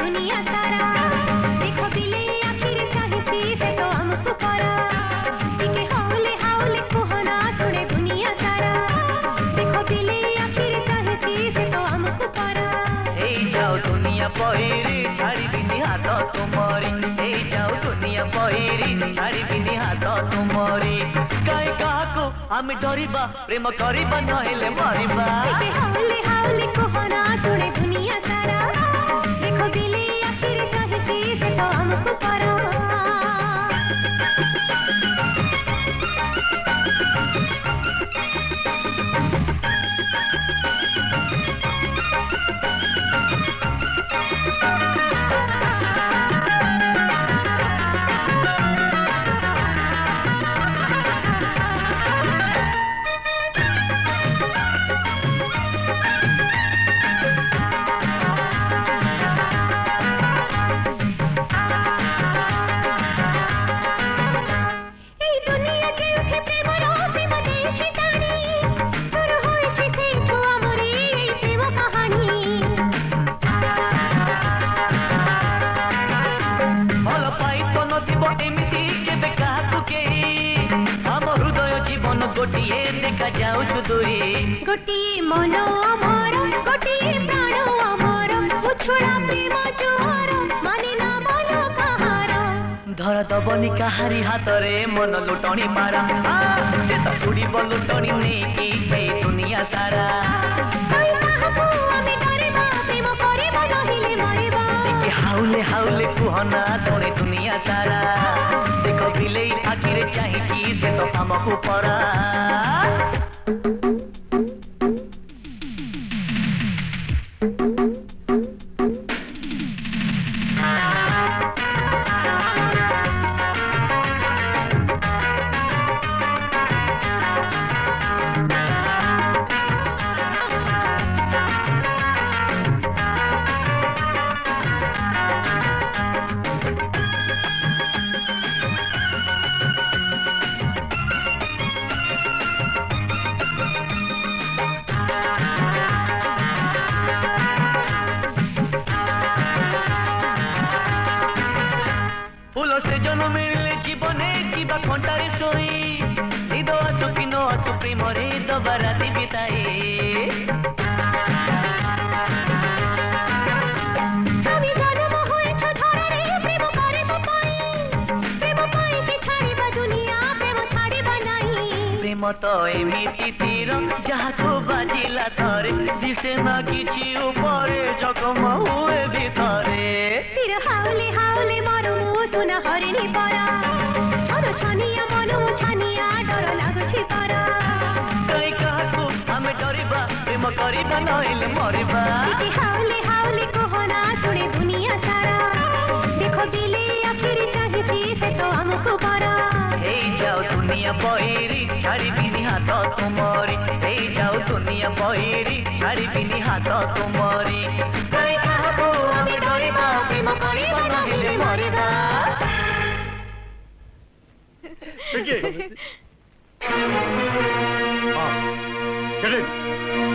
दुनिया सारा देखो बिले आखिर चाहिए से तो हमको पारा टिके हाउले हाउले कोहना सुने दुनिया सारा देखो बिले आखिर चाहिए से तो हमको पारा हे जाओ दुनिया पहिरी छाड़ी बिनी हाथ तुमरी हे जाओ दुनिया पहिरी छाड़ी बिनी हाथ तुमरी काई काको आमे डरिबा प्रेम करिबा नहेले मरिबा टिके हाउले हाउले कोहना सुने दुनिया सारा देखो बिले आखिर चाहिए से तो हमको पारा गोटिए देखा जाऊ दूरी गोटिए मन अमर गोटिए प्राण अमर उछुड़ा प्रेम जोर माने ना मन कहार धर दबनी काहारी हाथ रे मन लुटणी मारा से तो उड़ी लुटणी नेकी से दुनिया सारा हाउले हाउले कुहना तोड़े दुनिया सारा देखो बिले आखिर चाहिए से तो हमको पड़ा से जन्म मिले जीवने जीवा खंटारे सोई निद आसु कि न आसु प्रेमरे दबा राति बिताए আমি জন্ম হয়েছ ধরারে প্রেম করে প্রেম পাই কি ছাড়িবা দুনিয়া প্রেম ছাড়িবা নাই প্রেম তো এমিতি তীর যাহাকু বাজিলা থরে দিশে না কিছু উপরে জখম হুয়ে ভিতরে তীর হাউলে হাউলে মারু सुना हरिणी परा छोरो छनिया मनु छनिया डर लागुछि परा कई काहकु हमें डरिबा प्रेम करिबा नइले मरिबा टिके हाउले हाउले कोहना सुने दुनिया सारा देखो बिले आखिर चाहिए से तो हमको पारा हे जाओ दुनिया पहिरी छाड़ी बिनी हाथ तुमरी हे जाओ दुनिया पहिरी छाड़ी बिनी हाथ तुमरी कई काहकु हमें डरिबा प्रेम करिबा नइले मरिबा Begin. Get in.